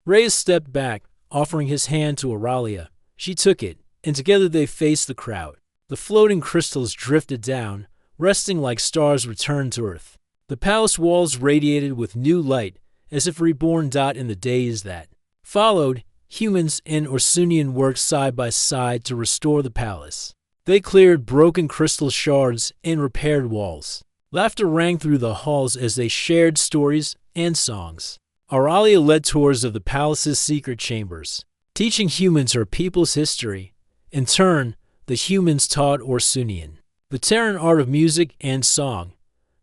Reyes stepped back, offering his hand to Auralia. She took it, and together they faced the crowd. The floating crystals drifted down, resting like stars returned to Earth. The palace walls radiated with new light, as if reborn. In the days that followed, humans and Orsunian worked side by side to restore the palace. They cleared broken crystal shards and repaired walls. Laughter rang through the halls as they shared stories and songs. Auralia led tours of the palace's secret chambers, teaching humans her people's history. In turn, the humans taught Orsunian the Terran art of music and song.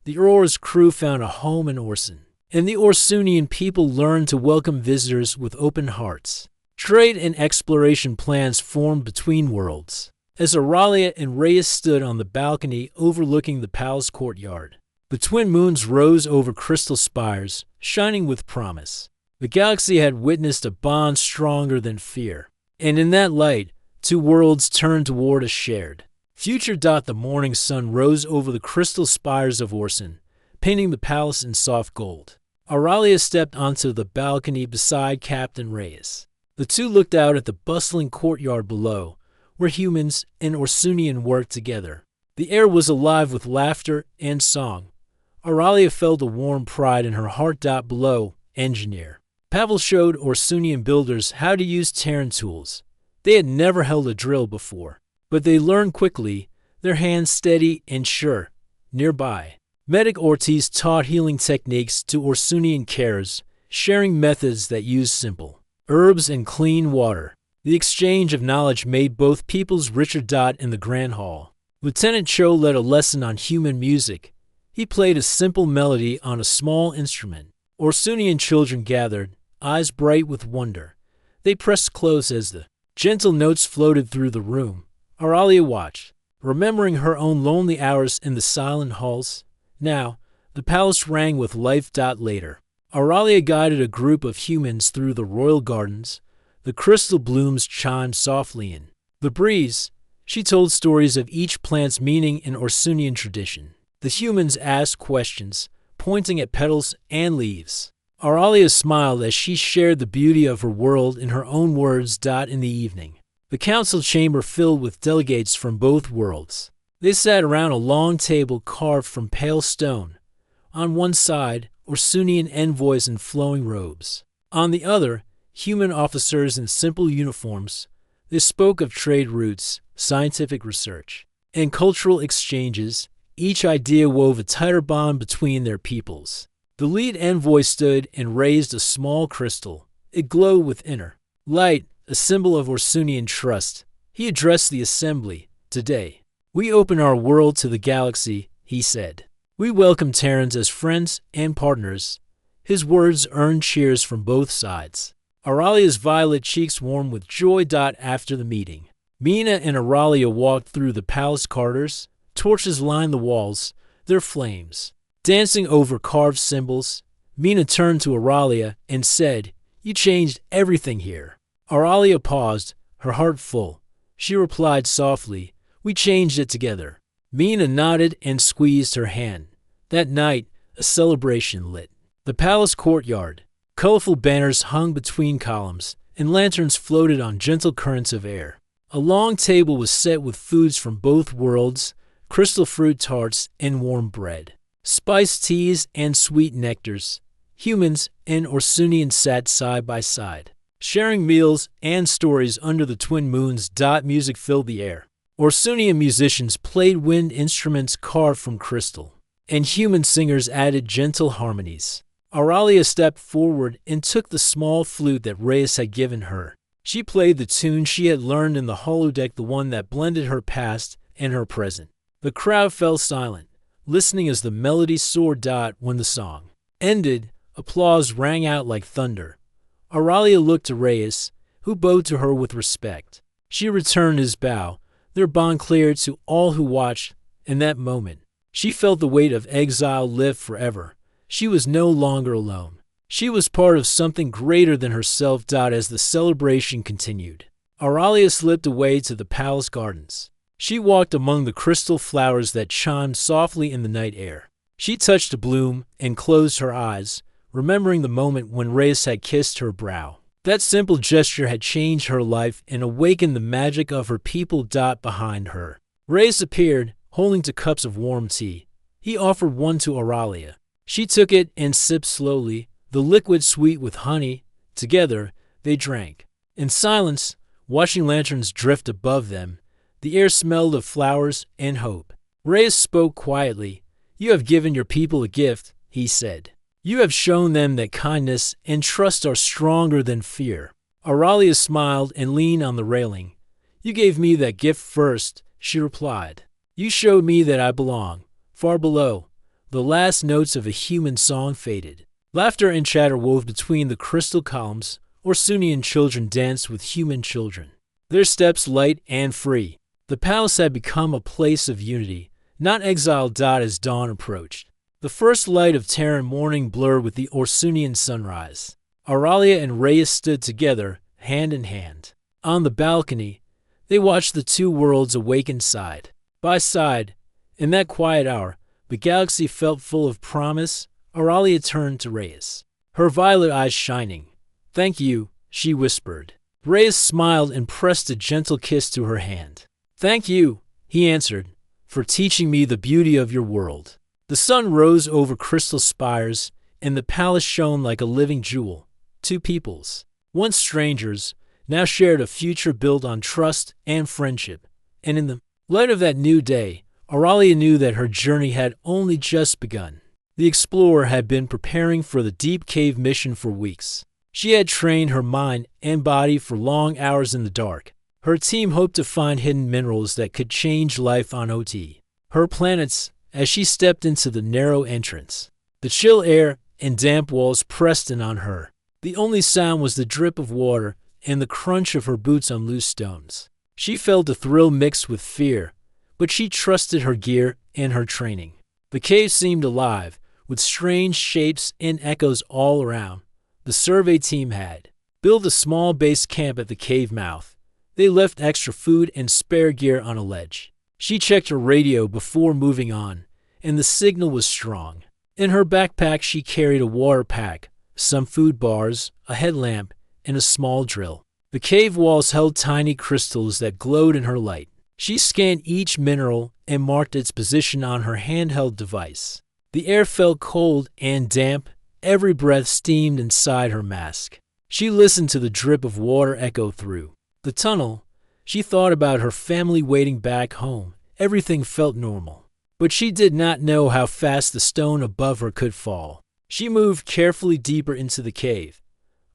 The Orcs crew found a home in Orson, and the Orsunian people learned to welcome visitors with open hearts. Trade and exploration plans formed between worlds, as Auralia and Reyes stood on the balcony overlooking the palace courtyard. The twin moons rose over crystal spires, shining with promise. The galaxy had witnessed a bond stronger than fear, and in that light, two worlds turned toward a shared future. The morning sun rose over the crystal spires of Orson, painting the palace in soft gold. Auralia stepped onto the balcony beside Captain Reyes. The two looked out at the bustling courtyard below, where humans and Orsunian worked together. The air was alive with laughter and song. Auralia felt a warm pride in her heart. Below, engineer Pavel showed Orsunian builders how to use Terran tools. They had never held a drill before, but they learned quickly, their hands steady and sure. Nearby, Medic Ortiz taught healing techniques to Orsunian carers, sharing methods that used simple herbs and clean water. The exchange of knowledge made both peoples richer. In the Grand Hall, Lieutenant Cho led a lesson on human music. He played a simple melody on a small instrument. Orsunian children gathered, eyes bright with wonder. They pressed close as the gentle notes floated through the room. Auralia watched, remembering her own lonely hours in the silent halls. Now, the palace rang with life. Later, Auralia guided a group of humans through the royal gardens. The crystal blooms chimed softly in the breeze. She told stories of each plant's meaning in Orsunian tradition. The humans asked questions, pointing at petals and leaves. Auralia smiled as she shared the beauty of her world in her own words. In the evening, the council chamber filled with delegates from both worlds. They sat around a long table carved from pale stone. On one side, Orsunian envoys in flowing robes. On the other, human officers in simple uniforms. They spoke of trade routes, scientific research, and cultural exchanges. Each idea wove a tighter bond between their peoples. The lead envoy stood and raised a small crystal. It glowed with inner light, a symbol of Orsunian trust. He addressed the assembly. Today, we open our world to the galaxy, he said. We welcome Terrans as friends and partners. His words earned cheers from both sides. Auralia's violet cheeks warmed with joy. After the meeting, Mina and Auralia walked through the palace corridors. Torches lined the walls, their flames dancing over carved symbols. Mina turned to Auralia and said, "You changed everything here." Auralia paused, her heart full. She replied softly, "We changed it together." Mina nodded and squeezed her hand. That night, a celebration lit the palace courtyard. Colorful banners hung between columns, and lanterns floated on gentle currents of air. A long table was set with foods from both worlds, crystal fruit tarts and warm bread, spiced teas and sweet nectars. Humans and Orsunians sat side by side, sharing meals and stories under the twin moons. Music filled the air. Orsunian musicians played wind instruments carved from crystal, and human singers added gentle harmonies. Auralia stepped forward and took the small flute that Reyes had given her. She played the tune she had learned in the holodeck, the one that blended her past and her present. The crowd fell silent, listening as the melody soared. When the song ended, applause rang out like thunder. Auralia looked to Reyes, who bowed to her with respect. She returned his bow, their bond clear to all who watched. In that moment, she felt the weight of exile lift forever. She was no longer alone. She was part of something greater than herself. As the celebration continued, Auralia slipped away to the palace gardens. She walked among the crystal flowers that chimed softly in the night air. She touched a bloom and closed her eyes, remembering the moment when Reyes had kissed her brow. That simple gesture had changed her life and awakened the magic of her people. Behind her, Reyes appeared, holding two cups of warm tea. He offered one to Auralia. She took it and sipped slowly, the liquid sweet with honey. Together, they drank. In silence, watching lanterns drift above them, the air smelled of flowers and hope. Reyes spoke quietly. "You have given your people a gift," he said. "You have shown them that kindness and trust are stronger than fear." Auralia smiled and leaned on the railing. "You gave me that gift first," she replied. "You showed me that I belong." Far below, the last notes of a human song faded. Laughter and chatter wove between the crystal columns. Orsunian children danced with human children, their steps light and free. The palace had become a place of unity, not exile. As dawn approached, the first light of Terran morning blurred with the Orsunian sunrise. Auralia and Reyes stood together, hand in hand. On the balcony, they watched the two worlds awaken side by side. In that quiet hour, the galaxy felt full of promise. Auralia turned to Reyes, her violet eyes shining. "Thank you," she whispered. Reyes smiled and pressed a gentle kiss to her hand. "Thank you," he answered, "for teaching me the beauty of your world." The sun rose over crystal spires, and the palace shone like a living jewel. Two peoples, once strangers, now shared a future built on trust and friendship. And in the light of that new day, Auralia knew that her journey had only just begun. The explorer had been preparing for the deep cave mission for weeks. She had trained her mind and body for long hours in the dark. Her team hoped to find hidden minerals that could change life on OT. Her planets, as she stepped into the narrow entrance, the chill air and damp walls pressed in on her. The only sound was the drip of water and the crunch of her boots on loose stones. She felt a thrill mixed with fear, but she trusted her gear and her training. The cave seemed alive, with strange shapes and echoes all around. The survey team had built a small base camp at the cave mouth. They left extra food and spare gear on a ledge. She checked her radio before moving on, and the signal was strong. In her backpack she carried a water pack, some food bars, a headlamp, and a small drill. The cave walls held tiny crystals that glowed in her light. She scanned each mineral and marked its position on her handheld device. The air felt cold and damp. Every breath steamed inside her mask. She listened to the drip of water echo through the tunnel. She thought about her family waiting back home. Everything felt normal. But she did not know how fast the stone above her could fall. She moved carefully deeper into the cave.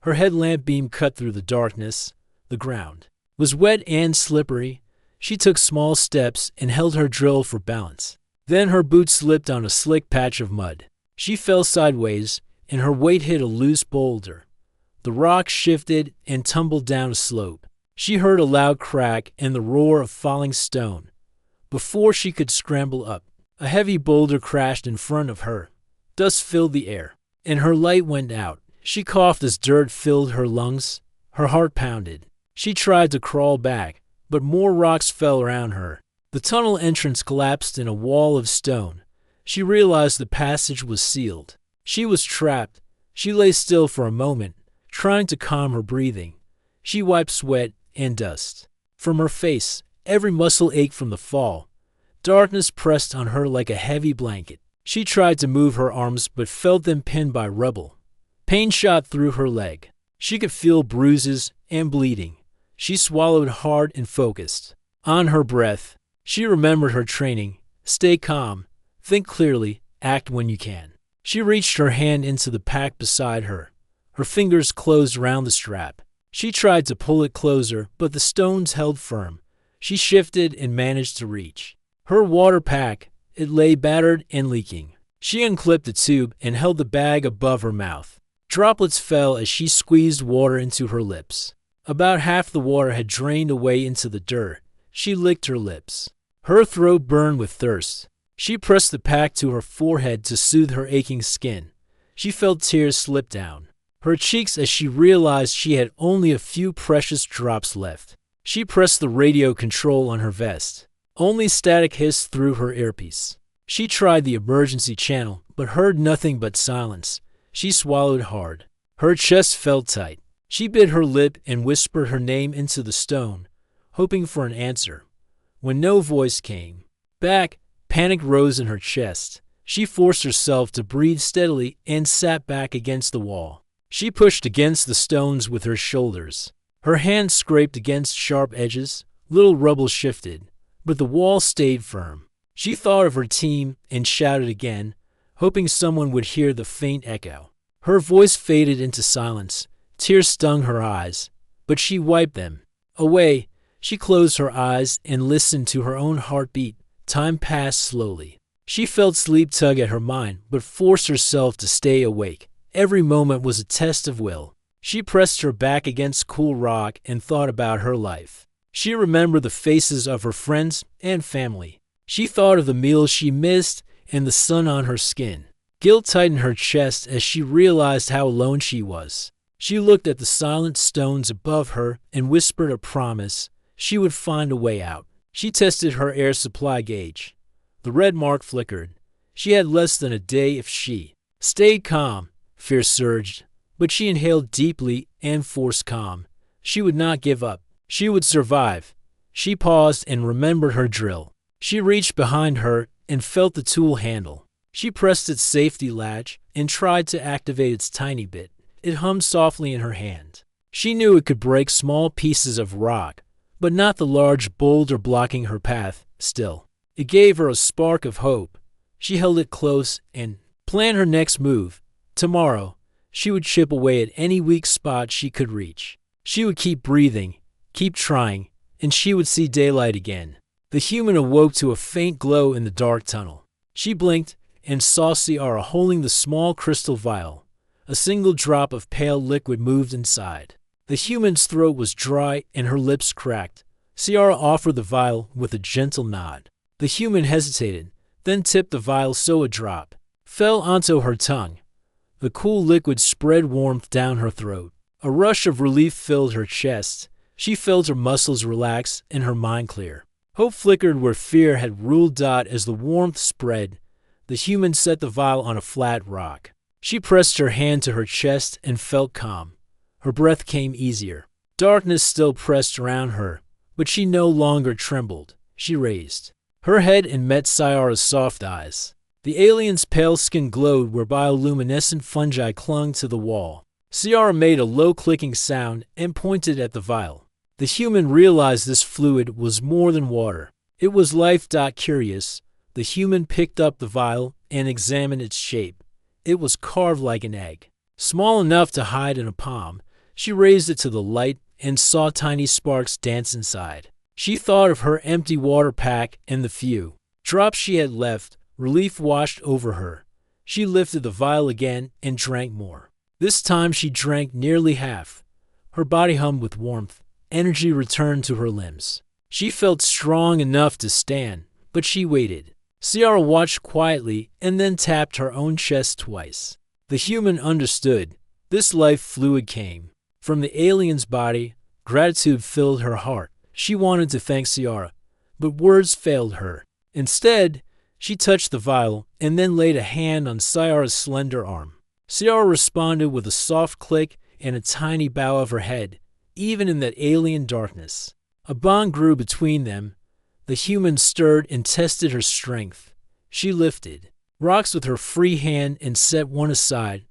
Her headlamp beam cut through the darkness. The ground was wet and slippery. She took small steps and held her drill for balance. Then her boot slipped on a slick patch of mud. She fell sideways, and her weight hit a loose boulder. The rock shifted and tumbled down a slope. She heard a loud crack and the roar of falling stone. Before she could scramble up, a heavy boulder crashed in front of her. Dust filled the air, and her light went out. She coughed as dirt filled her lungs. Her heart pounded. She tried to crawl back, but more rocks fell around her. The tunnel entrance collapsed in a wall of stone. She realized the passage was sealed. She was trapped. She lay still for a moment, trying to calm her breathing. She wiped sweat and dust from her face. Every muscle ached from the fall. Darkness pressed on her like a heavy blanket. She tried to move her arms but felt them pinned by rubble. Pain shot through her leg. She could feel bruises and bleeding. She swallowed hard and focused on her breath. She remembered her training. Stay calm, think clearly, act when you can. She reached her hand into the pack beside her. Her fingers closed around the strap. She tried to pull it closer, but the stones held firm. She shifted and managed to reach her water pack. It lay battered and leaking. She unclipped the tube and held the bag above her mouth. Droplets fell as she squeezed water into her lips. About half the water had drained away into the dirt. She licked her lips. Her throat burned with thirst. She pressed the pack to her forehead to soothe her aching skin. She felt tears slip down her cheeks as she realized she had only a few precious drops left. She pressed the radio control on her vest. Only static hissed through her earpiece. She tried the emergency channel, but heard nothing but silence. She swallowed hard. Her chest felt tight. She bit her lip and whispered her name into the stone, hoping for an answer. When no voice came back, panic rose in her chest. She forced herself to breathe steadily and sat back against the wall. She pushed against the stones with her shoulders. Her hands scraped against sharp edges. Little rubble shifted, but the wall stayed firm. She thought of her team and shouted again, hoping someone would hear the faint echo. Her voice faded into silence. Tears stung her eyes, but she wiped them away. She closed her eyes and listened to her own heartbeat. Time passed slowly. She felt sleep tug at her mind, but forced herself to stay awake. Every moment was a test of will. She pressed her back against cool rock and thought about her life. She remembered the faces of her friends and family. She thought of the meals she missed and the sun on her skin. Guilt tightened her chest as she realized how alone she was. She looked at the silent stones above her and whispered a promise she would find a way out. She tested her air supply gauge. The red mark flickered. She had less than a day if she stayed calm. Fear surged, but she inhaled deeply and forced calm. She would not give up. She would survive. She paused and remembered her drill. She reached behind her and felt the tool handle. She pressed its safety latch and tried to activate its tiny bit. It hummed softly in her hand. She knew it could break small pieces of rock, but not the large boulder blocking her path. Still, it gave her a spark of hope. She held it close and planned her next move. Tomorrow, she would chip away at any weak spot she could reach. She would keep breathing, keep trying, and she would see daylight again. The human awoke to a faint glow in the dark tunnel. She blinked and saw Ciara holding the small crystal vial. A single drop of pale liquid moved inside. The human's throat was dry and her lips cracked. Ciara offered the vial with a gentle nod. The human hesitated, then tipped the vial so a drop fell onto her tongue. The cool liquid spread warmth down her throat. A rush of relief filled her chest. She felt her muscles relax and her mind clear. Hope flickered where fear had ruled. As the warmth spread, the human set the vial on a flat rock. She pressed her hand to her chest and felt calm. Her breath came easier. Darkness still pressed around her, but she no longer trembled. She raised her head and met Ciara's soft eyes. The alien's pale skin glowed where bioluminescent fungi clung to the wall. Ciara made a low clicking sound and pointed at the vial. The human realized this fluid was more than water. It was life. Curious, the human picked up the vial and examined its shape. It was carved like an egg, small enough to hide in a palm. She raised it to the light and saw tiny sparks dance inside. She thought of her empty water pack and the few drops she had left. Relief washed over her. She lifted the vial again and drank more. This time she drank nearly half. Her body hummed with warmth. Energy returned to her limbs. She felt strong enough to stand, but she waited. Ciara watched quietly and then tapped her own chest twice. The human understood. This life fluid came from the alien's body. Gratitude filled her heart. She wanted to thank Ciara, but words failed her. Instead, she touched the vial and then laid a hand on Ciara's slender arm. Ciara responded with a soft click and a tiny bow of her head, even in that alien darkness. A bond grew between them. The human stirred and tested her strength. She lifted rocks with her free hand and set one aside.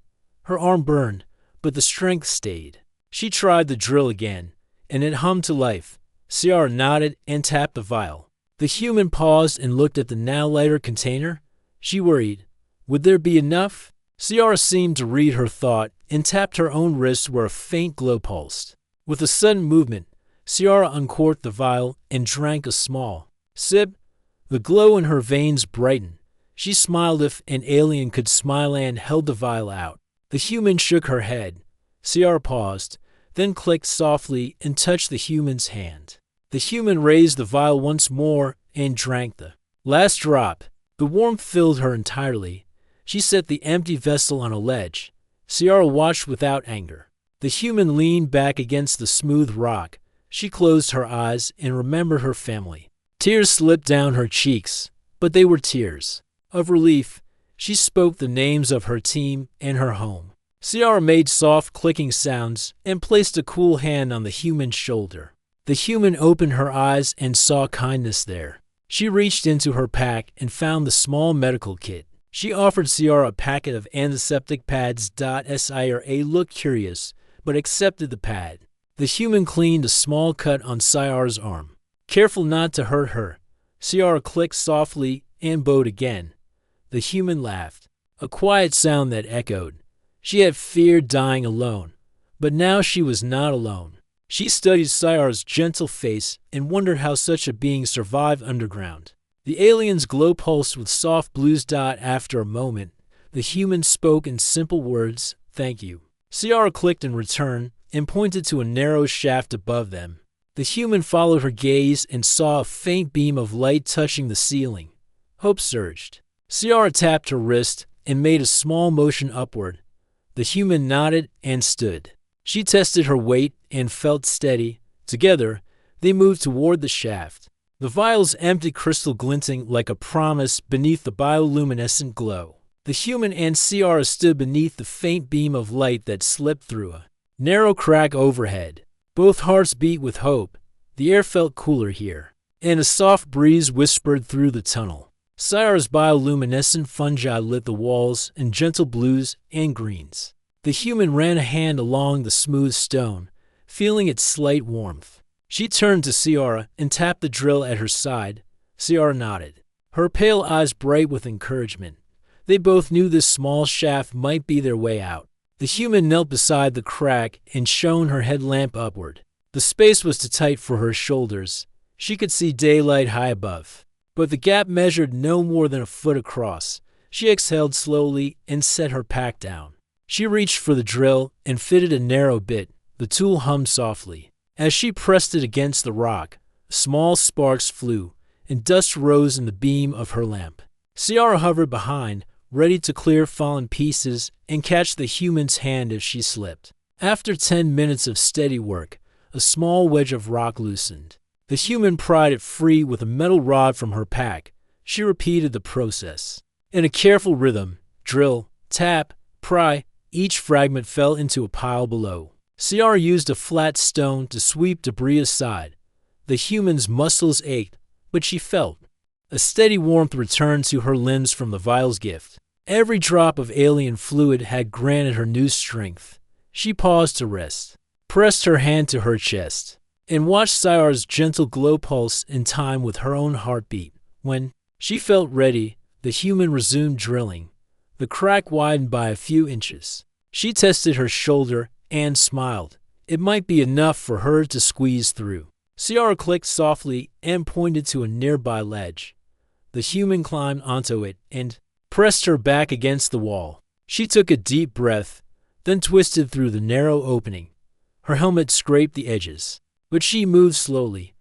Her arm burned, but the strength stayed. She tried the drill again, and it hummed to life. Ciara nodded and tapped the vial. The human paused and looked at the now lighter container. She worried. Would there be enough? Ciara seemed to read her thought and tapped her own wrist where a faint glow pulsed. With a sudden movement, Ciara uncorked the vial and drank a small sip. The glow in her veins brightened. She smiled if an alien could smile and held the vial out. The human shook her head. Ciara paused, then clicked softly and touched the human's hand. The human raised the vial once more and drank the last drop. The warmth filled her entirely. She set the empty vessel on a ledge. Ciara watched without anger. The human leaned back against the smooth rock. She closed her eyes and remembered her family. Tears slipped down her cheeks, but they were tears of relief. She spoke the names of her team and her home. Ciara made soft clicking sounds and placed a cool hand on the human's shoulder. The human opened her eyes and saw kindness there. She reached into her pack and found the small medical kit. She offered Ciara a packet of antiseptic pads. Ciara looked curious, but accepted the pad. The human cleaned a small cut on Ciara's arm. Careful not to hurt her, Ciara clicked softly and bowed again. The human laughed, a quiet sound that echoed. She had feared dying alone, but now she was not alone. She studied Ciara's gentle face and wondered how such a being survived underground. The alien's glow pulsed with soft blues. After a moment, the human spoke in simple words, "Thank you." Ciara clicked in return and pointed to a narrow shaft above them. The human followed her gaze and saw a faint beam of light touching the ceiling. Hope surged. Ciara tapped her wrist and made a small motion upward. The human nodded and stood. She tested her weight and felt steady. Together, they moved toward the shaft. The vial's empty crystal glinting like a promise beneath the bioluminescent glow. The human and Ciara stood beneath the faint beam of light that slipped through a narrow crack overhead. Both hearts beat with hope. The air felt cooler here, and a soft breeze whispered through the tunnel. Ciara's bioluminescent fungi lit the walls in gentle blues and greens. The human ran a hand along the smooth stone, feeling its slight warmth. She turned to Ciara and tapped the drill at her side. Ciara nodded, her pale eyes bright with encouragement. They both knew this small shaft might be their way out. The human knelt beside the crack and shone her headlamp upward. The space was too tight for her shoulders. She could see daylight high above, but the gap measured no more than a foot across. She exhaled slowly and set her pack down. She reached for the drill and fitted a narrow bit. The tool hummed softly. As she pressed it against the rock, small sparks flew, and dust rose in the beam of her lamp. Ciara hovered behind, ready to clear fallen pieces and catch the human's hand if she slipped. After 10 minutes of steady work, a small wedge of rock loosened. The human pried it free with a metal rod from her pack. She repeated the process. In a careful rhythm, drill, tap, pry, each fragment fell into a pile below. Ciara used a flat stone to sweep debris aside. The human's muscles ached, but she felt. A steady warmth returned to her limbs from the vial's gift. Every drop of alien fluid had granted her new strength. She paused to rest, pressed her hand to her chest, and watched Ciara's gentle glow pulse in time with her own heartbeat. When she felt ready, the human resumed drilling. The crack widened by a few inches. She tested her shoulder and smiled. It might be enough for her to squeeze through. Ciara clicked softly and pointed to a nearby ledge. The human climbed onto it and pressed her back against the wall. She took a deep breath, then twisted through the narrow opening. Her helmet scraped the edges, but she moved slowly.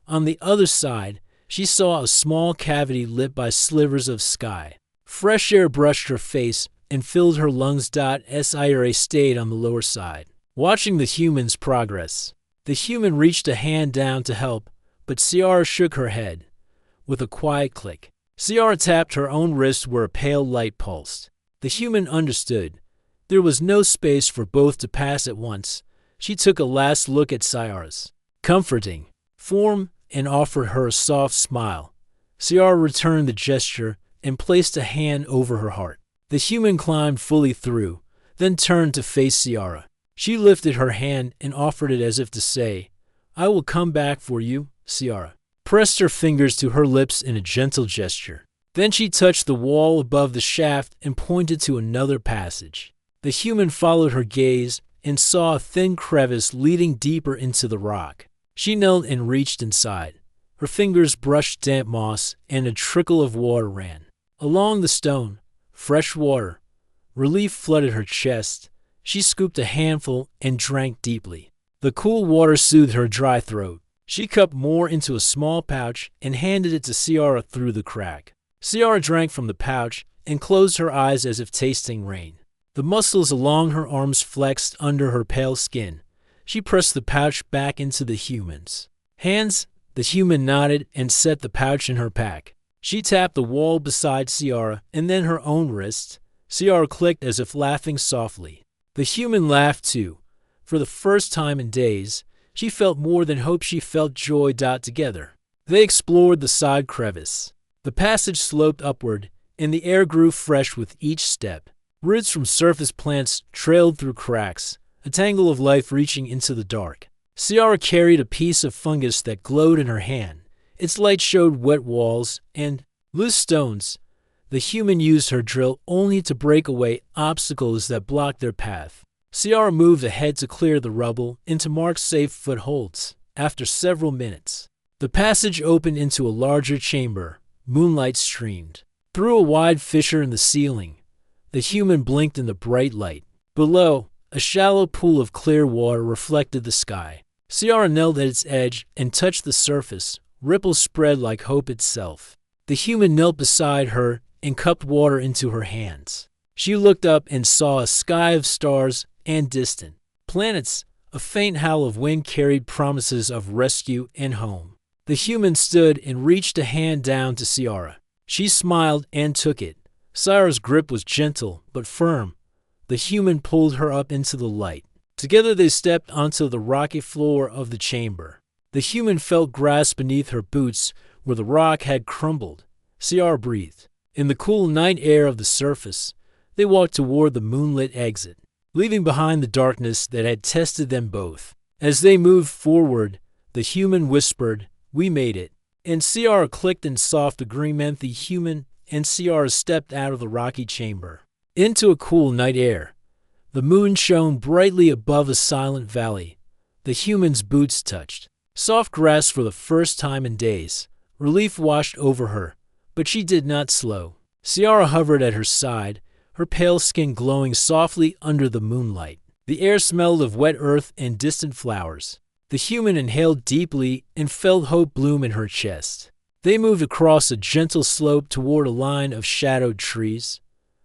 On the other side, she saw a small cavity lit by slivers of sky. Fresh air brushed her face and filled her lungs. Ciara stayed on the lower side, watching the human's progress. The human reached a hand down to help, but Ciara shook her head. With a quiet click, Ciara tapped her own wrist where a pale light pulsed. The human understood. There was no space for both to pass at once. She took a last look at Ciara's comforting form and offered her a soft smile. Ciara returned the gesture and placed a hand over her heart. The human climbed fully through, then turned to face Ciara. She lifted her hand and offered it as if to say, "I will come back for you." Ciara pressed her fingers to her lips in a gentle gesture. Then she touched the wall above the shaft and pointed to another passage. The human followed her gaze and saw a thin crevice leading deeper into the rock. She knelt and reached inside. Her fingers brushed damp moss and a trickle of water ran along the stone. Fresh water. Relief flooded her chest. She scooped a handful and drank deeply. The cool water soothed her dry throat. She cupped more into a small pouch and handed it to Ciara through the crack. Ciara drank from the pouch and closed her eyes as if tasting rain. The muscles along her arms flexed under her pale skin. She pressed the pouch back into the human's hands. The human nodded and set the pouch in her pack. She tapped the wall beside Ciara and then her own wrist. Ciara clicked as if laughing softly. The human laughed too. For the first time in days, she felt more than hope, she felt joy. Together, they explored the side crevice. The passage sloped upward, and the air grew fresh with each step. Roots from surface plants trailed through cracks, a tangle of life reaching into the dark. Ciara carried a piece of fungus that glowed in her hand. Its light showed wet walls and loose stones. The human used her drill only to break away obstacles that blocked their path. Ciara moved ahead to clear the rubble and to mark safe footholds. After several minutes, the passage opened into a larger chamber. Moonlight streamed through a wide fissure in the ceiling. The human blinked in the bright light. Below, a shallow pool of clear water reflected the sky. Ciara knelt at its edge and touched the surface. Ripples spread like hope itself. The human knelt beside her and cupped water into her hands. She looked up and saw a sky of stars and distant planets. A faint howl of wind carried promises of rescue and home. The human stood and reached a hand down to Ciara. She smiled and took it. Ciara's grip was gentle but firm. The human pulled her up into the light. Together they stepped onto the rocky floor of the chamber. The human felt grass beneath her boots where the rock had crumbled. Ciara breathed. In the cool night air of the surface, they walked toward the moonlit exit, leaving behind the darkness that had tested them both. As they moved forward, the human whispered, "We made it." And Ciara clicked in soft agreement. The human and Ciara stepped out of the rocky chamber into a cool night air. The moon shone brightly above a silent valley. The human's boots touched soft grass for the first time in days. Relief washed over her, but she did not slow. Ciara hovered at her side, her pale skin glowing softly under the moonlight. The air smelled of wet earth and distant flowers. The human inhaled deeply and felt hope bloom in her chest. They moved across a gentle slope toward a line of shadowed trees.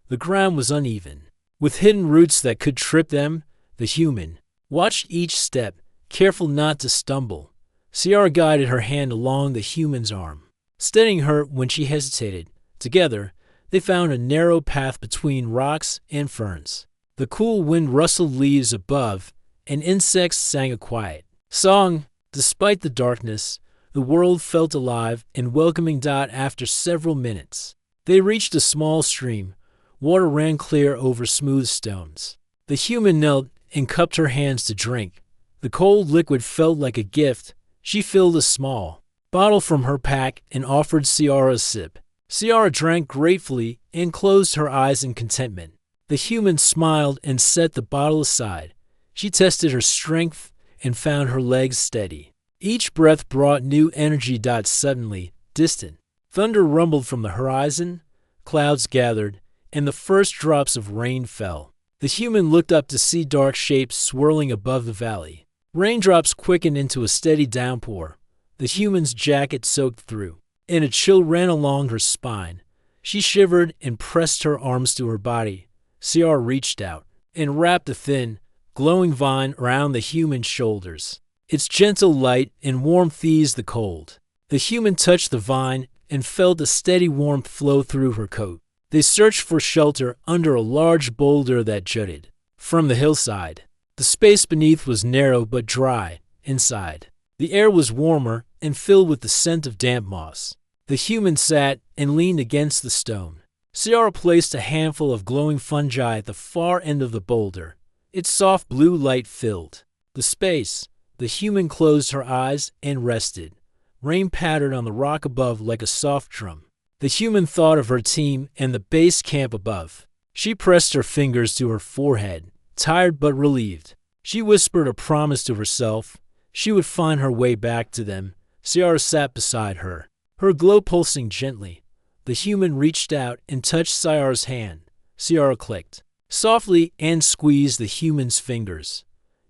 The ground was uneven, with hidden roots that could trip them. The human watched each step, careful not to stumble. Ciara guided her hand along the human's arm, steadying her when she hesitated. Together, they found a narrow path between rocks and ferns. The cool wind rustled leaves above, and insects sang a quiet song. Despite the darkness, the world felt alive and welcoming. After several minutes, they reached a small stream. Water ran clear over smooth stones. The human knelt and cupped her hands to drink. The cold liquid felt like a gift. She filled a small bottle from her pack and offered Ciara a sip. Ciara drank gratefully and closed her eyes in contentment. The human smiled and set the bottle aside. She tested her strength and found her legs steady. Each breath brought new energy. Suddenly, distant thunder rumbled from the horizon. Clouds gathered, and the first drops of rain fell. The human looked up to see dark shapes swirling above the valley. Raindrops quickened into a steady downpour. The human's jacket soaked through, and a chill ran along her spine. She shivered and pressed her arms to her body. Ciara reached out and wrapped a thin, glowing vine around the human's shoulders. Its gentle light and warmth eased the cold. The human touched the vine and felt a steady warmth flow through her coat. They searched for shelter under a large boulder that jutted from the hillside. The space beneath was narrow but dry. Inside, the air was warmer and filled with the scent of damp moss. The human sat and leaned against the stone. Ciara placed a handful of glowing fungi at the far end of the boulder. Its soft blue light filled the space. The human closed her eyes and rested. Rain pattered on the rock above like a soft drum. The human thought of her team and the base camp above. She pressed her fingers to her forehead, tired but relieved. She whispered a promise to herself. She would find her way back to them. Ciara sat beside her, her glow pulsing gently. The human reached out and touched Ciara's hand. Ciara clicked softly and squeezed the human's fingers.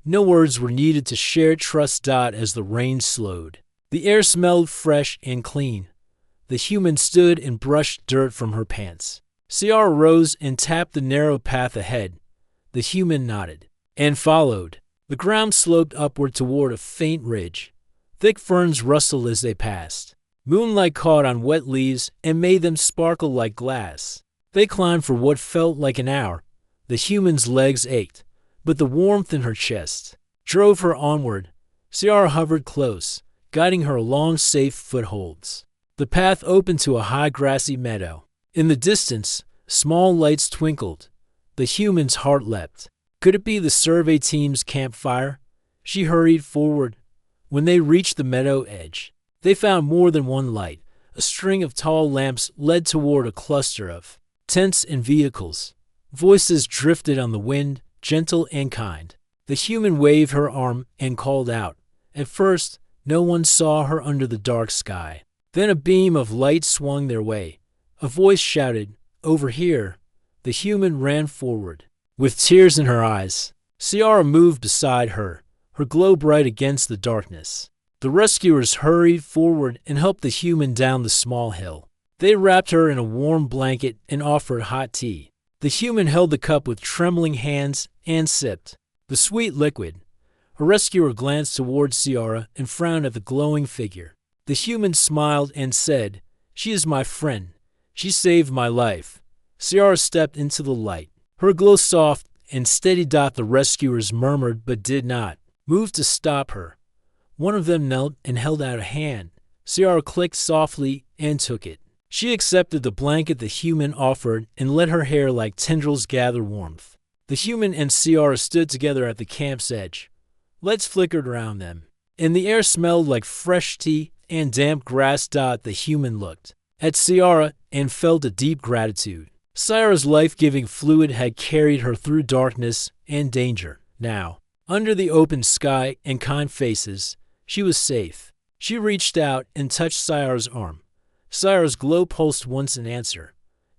No words were needed to share trust. As the rain slowed, the air smelled fresh and clean. The human stood and brushed dirt from her pants. Ciara rose and tapped the narrow path ahead. The human nodded and followed. The ground sloped upward toward a faint ridge. Thick ferns rustled as they passed. Moonlight caught on wet leaves and made them sparkle like glass. They climbed for what felt like an hour. The human's legs ached. but the warmth in her chest drove her onward. Ciara hovered close, guiding her along safe footholds. The path opened to a high grassy meadow. In the distance, small lights twinkled. The human's heart leapt. Could it be the survey team's campfire? She hurried forward. When they reached the meadow edge, they found more than one light. A string of tall lamps led toward a cluster of tents and vehicles. Voices drifted on the wind, gentle and kind. The human waved her arm and called out. At first, no one saw her under the dark sky. Then a beam of light swung their way. A voice shouted, "Over here." The human ran forward. With tears in her eyes, Ciara moved beside her, her glow bright against the darkness. The rescuers hurried forward and helped the human down the small hill. They wrapped her in a warm blanket and offered hot tea. The human held the cup with trembling hands and sipped the sweet liquid. A rescuer glanced toward Ciara and frowned at the glowing figure. The human smiled and said, "She is my friend. She saved my life." Ciara stepped into the light. Her glow soft and steady. The rescuers murmured but did not move to stop her. One of them knelt and held out a hand. Ciara clicked softly and took it. She accepted the blanket the human offered and let her hair like tendrils gather warmth. The human and Ciara stood together at the camp's edge. Lights flickered around them, and the air smelled like fresh tea and damp grass. The human looked at Ciara and felt a deep gratitude. Ciara's life-giving fluid had carried her through darkness and danger. Now, under the open sky and kind faces, she was safe. She reached out and touched Ciara's arm. Ciara's glow pulsed once in answer.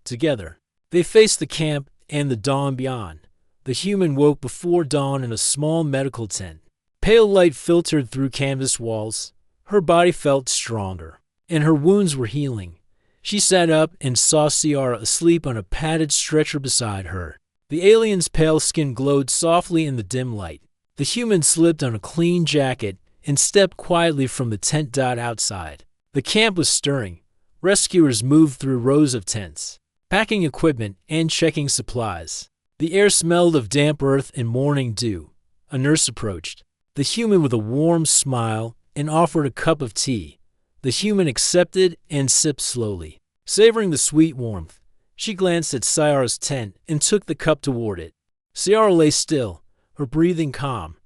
Together, they faced the camp and the dawn beyond. The human woke before dawn in a small medical tent. Pale light filtered through canvas walls. Her body felt stronger, and her wounds were healing. She sat up and saw Ciara asleep on a padded stretcher beside her. The alien's pale skin glowed softly in the dim light. The human slipped on a clean jacket and stepped quietly from the tent. Outside, the camp was stirring. Rescuers moved through rows of tents, packing equipment and checking supplies. The air smelled of damp earth and morning dew. A nurse approached the human with a warm smile and offered a cup of tea. The human accepted and sipped slowly. Savoring the sweet warmth, she glanced at Ciara's tent and took the cup toward it. Ciara lay still, her breathing calm.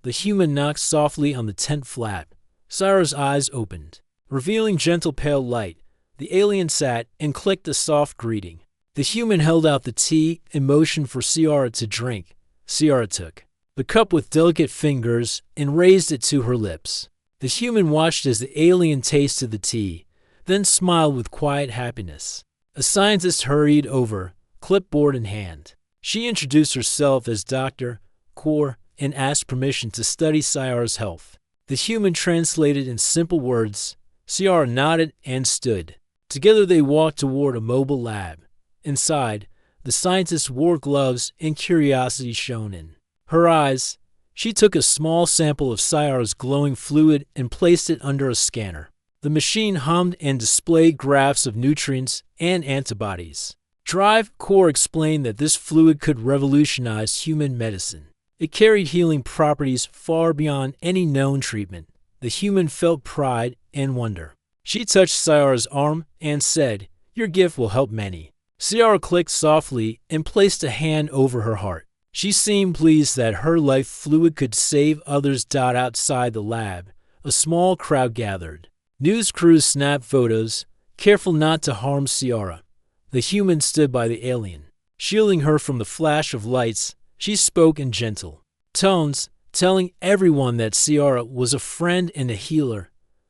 The human knocked softly on the tent flap. Ciara's eyes opened, revealing gentle pale light. The alien sat and clicked a soft greeting. The human held out the tea and motioned for Ciara to drink. Ciara took the cup with delicate fingers and raised it to her lips. The human watched as the alien tasted the tea, then smiled with quiet happiness. A scientist hurried over, clipboard in hand. She introduced herself as Dr. Kaur and asked permission to study Ciara's health. The human translated in simple words. Ciara nodded and stood. Together they walked toward a mobile lab. Inside, the scientist wore gloves and curiosity shone in her eyes. She took a small sample of Ciara's glowing fluid and placed it under a scanner. The machine hummed and displayed graphs of nutrients and antibodies. Kaur explained that this fluid could revolutionize human medicine. It carried healing properties far beyond any known treatment. The human felt pride and wonder. She touched Ciara's arm and said, "Your gift will help many." Ciara clicked softly and placed a hand over her heart. She seemed pleased that her life fluid could save others. Outside the lab, a small crowd gathered. News crews snapped photos, careful not to harm Ciara. The human stood by the alien, shielding her from the flash of lights. She spoke in gentle tones, telling everyone that Ciara was a friend and a healer.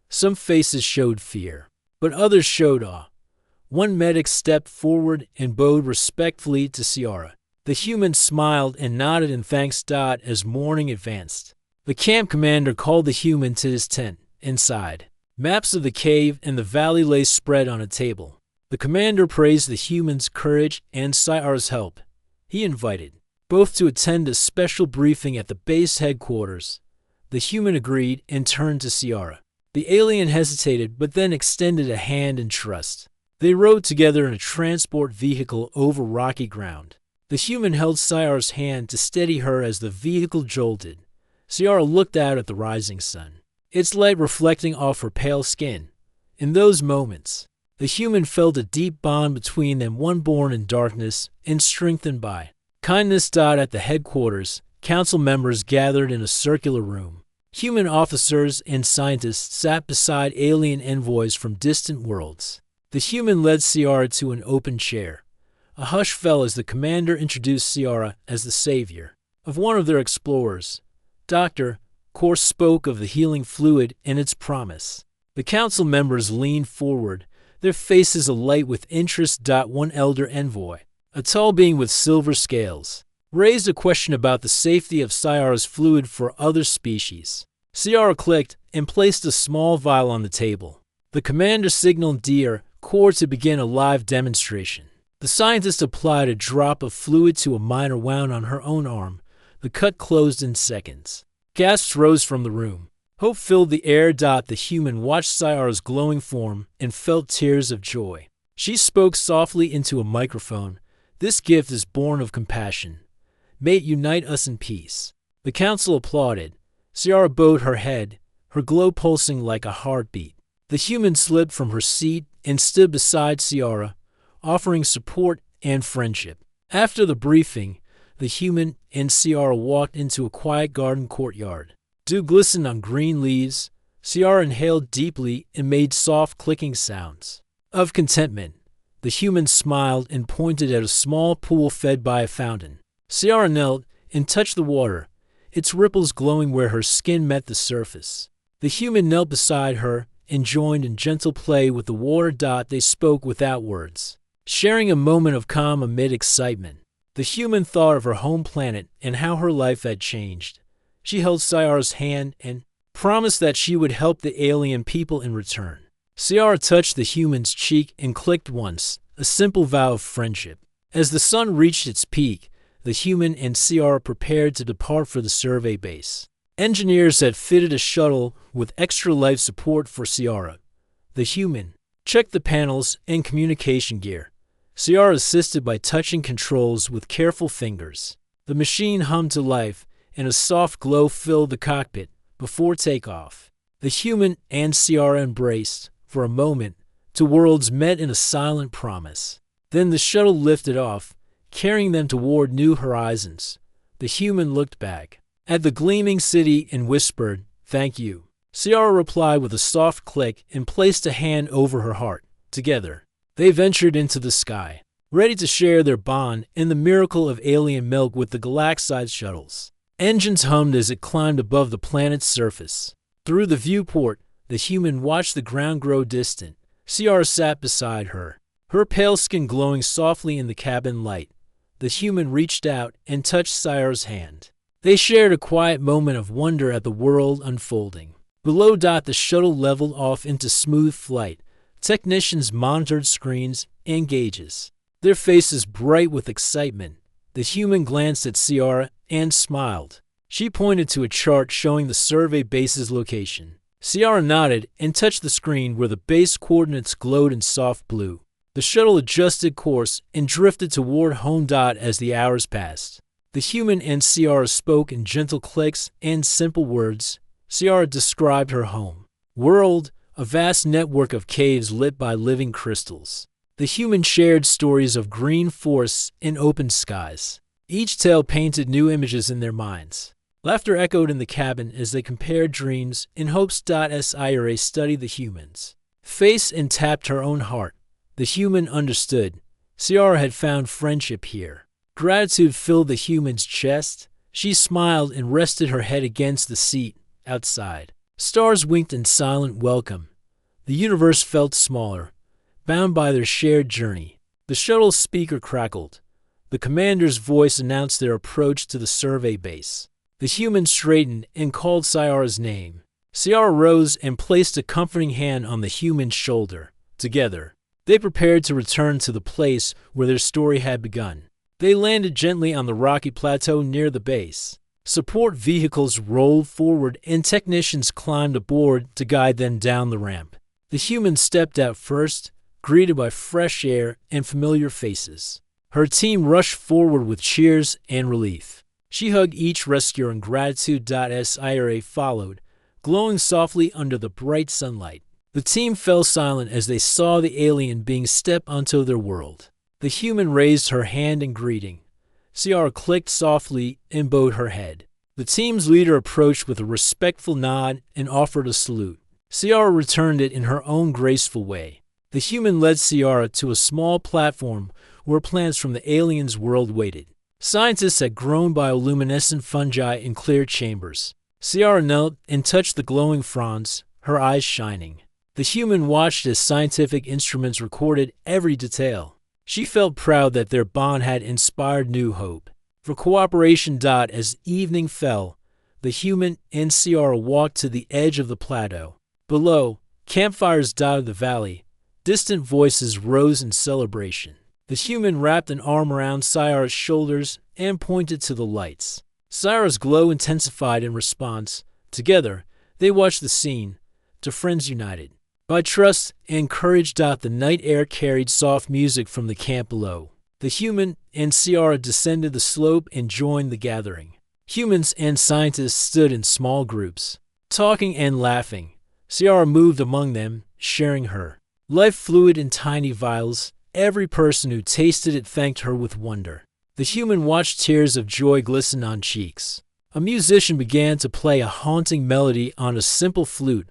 Some faces showed fear, but others showed awe. One medic stepped forward and bowed respectfully to Ciara. The human smiled and nodded in thanks. As morning advanced, the camp commander called the human to his tent. Inside, maps of the cave and the valley lay spread on a table. The commander praised the human's courage and Ciara's help. He invited both to attend a special briefing at the base headquarters. The human agreed and turned to Ciara. The alien hesitated but then extended a hand in trust. They rode together in a transport vehicle over rocky ground. The human held Ciara's hand to steady her as the vehicle jolted. Ciara looked out at the rising sun, its light reflecting off her pale skin. In those moments, the human felt a deep bond between them, one born in darkness and strengthened by kindness. At the headquarters, council members gathered in a circular room. Human officers and scientists sat beside alien envoys from distant worlds. The human led Ciara to an open chair. A hush fell as the commander introduced Ciara as the savior of one of their explorers. Dr. Course spoke of the healing fluid and its promise. The council members leaned forward, their faces alight with interest. One elder envoy, a tall being with silver scales, raised a question about the safety of Ciara's fluid for other species. Ciara clicked and placed a small vial on the table. The commander signaled Dr. Course to begin a live demonstration. The scientist applied a drop of fluid to a minor wound on her own arm. The cut closed in seconds. Gasps rose from the room. Hope filled the air. The human watched Ciara's glowing form and felt tears of joy. She spoke softly into a microphone. This gift is born of compassion. May it unite us in peace. The council applauded. Ciara bowed her head, her glow pulsing like a heartbeat. The human slipped from her seat and stood beside Ciara, offering support and friendship. After the briefing, the human and Ciara walked into a quiet garden courtyard. Dew glistened on green leaves. Ciara inhaled deeply and made soft clicking sounds of contentment. The human smiled and pointed at a small pool fed by a fountain. Ciara knelt and touched the water, its ripples glowing where her skin met the surface. The human knelt beside her and joined in gentle play with the water. They spoke without words, sharing a moment of calm amid excitement. The human thought of her home planet and how her life had changed. She held Ciara's hand and promised that she would help the alien people in return. Ciara touched the human's cheek and clicked once, a simple vow of friendship. As the sun reached its peak, the human and Ciara prepared to depart for the survey base. Engineers had fitted a shuttle with extra life support for Ciara. The human checked the panels and communication gear. Ciara assisted by touching controls with careful fingers. The machine hummed to life, and a soft glow filled the cockpit before takeoff. The human and Ciara embraced. For a moment, two worlds met in a silent promise. Then the shuttle lifted off, carrying them toward new horizons. The human looked back at the gleaming city and whispered, "Thank you." Ciara replied with a soft click and placed a hand over her heart. Together, they ventured into the sky, ready to share their bond in the miracle of alien milk with the galaxide shuttles. Engines hummed as it climbed above the planet's surface. Through the viewport, the human watched the ground grow distant. Ciara sat beside her, her pale skin glowing softly in the cabin light. The human reached out and touched Ciara's hand. They shared a quiet moment of wonder at the world unfolding. Below, the shuttle leveled off into smooth flight. Technicians monitored screens and gauges, their faces bright with excitement. The human glanced at Ciara and smiled. She pointed to a chart showing the survey base's location. Ciara nodded and touched the screen where the base coordinates glowed in soft blue. The shuttle adjusted course and drifted toward home. As the hours passed, the human and Ciara spoke in gentle clicks and simple words. Ciara described her home world, a vast network of caves lit by living crystals. The human shared stories of green forests and open skies. Each tale painted new images in their minds. Laughter echoed in the cabin as they compared dreams in hopes. Ciara studied the human's face and tapped her own heart. The human understood. Ciara had found friendship here. Gratitude filled the human's chest. She smiled and rested her head against the seat outside. Stars winked in silent welcome. The universe felt smaller, bound by their shared journey. The shuttle speaker crackled. The commander's voice announced their approach to the survey base. The human straightened and called Ciara's name. Ciara rose and placed a comforting hand on the human's shoulder. Together, they prepared to return to the place where their story had begun. They landed gently on the rocky plateau near the base. Support vehicles rolled forward and technicians climbed aboard to guide them down the ramp. The human stepped out first, greeted by fresh air and familiar faces. Her team rushed forward with cheers and relief. She hugged each rescuer in gratitude. Scifi followed, glowing softly under the bright sunlight. The team fell silent as they saw the alien being step onto their world. The human raised her hand in greeting. Ciara clicked softly and bowed her head. The team's leader approached with a respectful nod and offered a salute. Ciara returned it in her own graceful way. The human led Ciara to a small platform where plants from the alien's world waited. Scientists had grown bioluminescent fungi in clear chambers. Ciara knelt and touched the glowing fronds, her eyes shining. The human watched as scientific instruments recorded every detail. She felt proud that their bond had inspired new hope. For cooperation. As evening fell, the human and Ciara walked to the edge of the plateau. Below, campfires dotted the valley. Distant voices rose in celebration. The human wrapped an arm around Ciara's shoulders and pointed to the lights. Ciara's glow intensified in response. Together, they watched the scene, to friends united. By trust and courage. The night air carried soft music from the camp below. The human and Ciara descended the slope and joined the gathering. Humans and scientists stood in small groups, talking and laughing. Ciara moved among them, sharing her life fluid in tiny vials. Every person who tasted it thanked her with wonder. The human watched tears of joy glisten on cheeks. A musician began to play a haunting melody on a simple flute.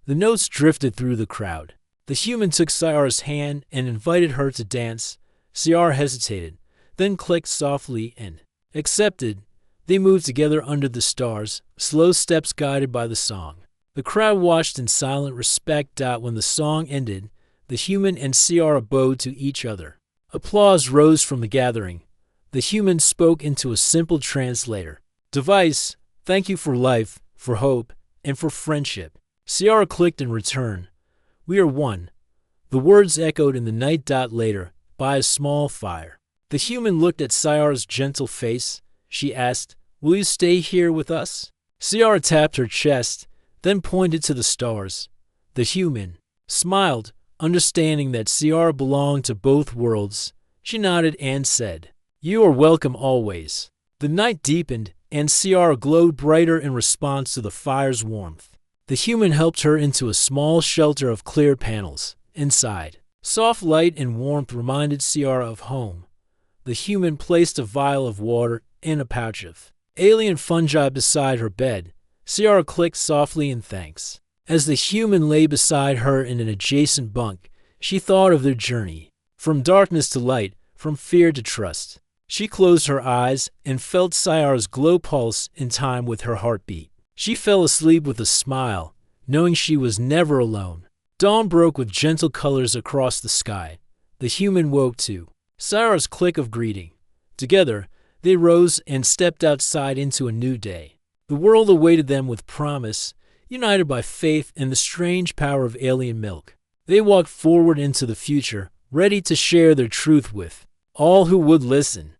The notes drifted through the crowd. The human took Ciara's hand and invited her to dance. Ciara hesitated, then clicked softly and accepted. They moved together under the stars, slow steps guided by the song. The crowd watched in silent respect. When the song ended, the human and Ciara bowed to each other. Applause rose from the gathering. The human spoke into a simple translator. Device, thank you for life, for hope, and for friendship. Ciara clicked in return. We are one. The words echoed in the night. Later, by a small fire. The human looked at Ciara's gentle face. She asked, will you stay here with us? Ciara tapped her chest, then pointed to the stars. The human smiled, understanding that Ciara belonged to both worlds. She nodded and said, you are welcome always. The night deepened, and Ciara glowed brighter in response to the fire's warmth. The human helped her into a small shelter of clear panels. Inside, soft light and warmth reminded Ciara of home. The human placed a vial of water in a pouch of alien fungi beside her bed. Ciara clicked softly in thanks. As the human lay beside her in an adjacent bunk, she thought of their journey, from darkness to light, from fear to trust. She closed her eyes and felt Ciara's glow pulse in time with her heartbeat. She fell asleep with a smile, knowing she was never alone. Dawn broke with gentle colors across the sky. The human woke to Ciara's click of greeting. Together, they rose and stepped outside into a new day. The world awaited them with promise, united by faith and the strange power of alien milk. They walked forward into the future, ready to share their truth with all who would listen.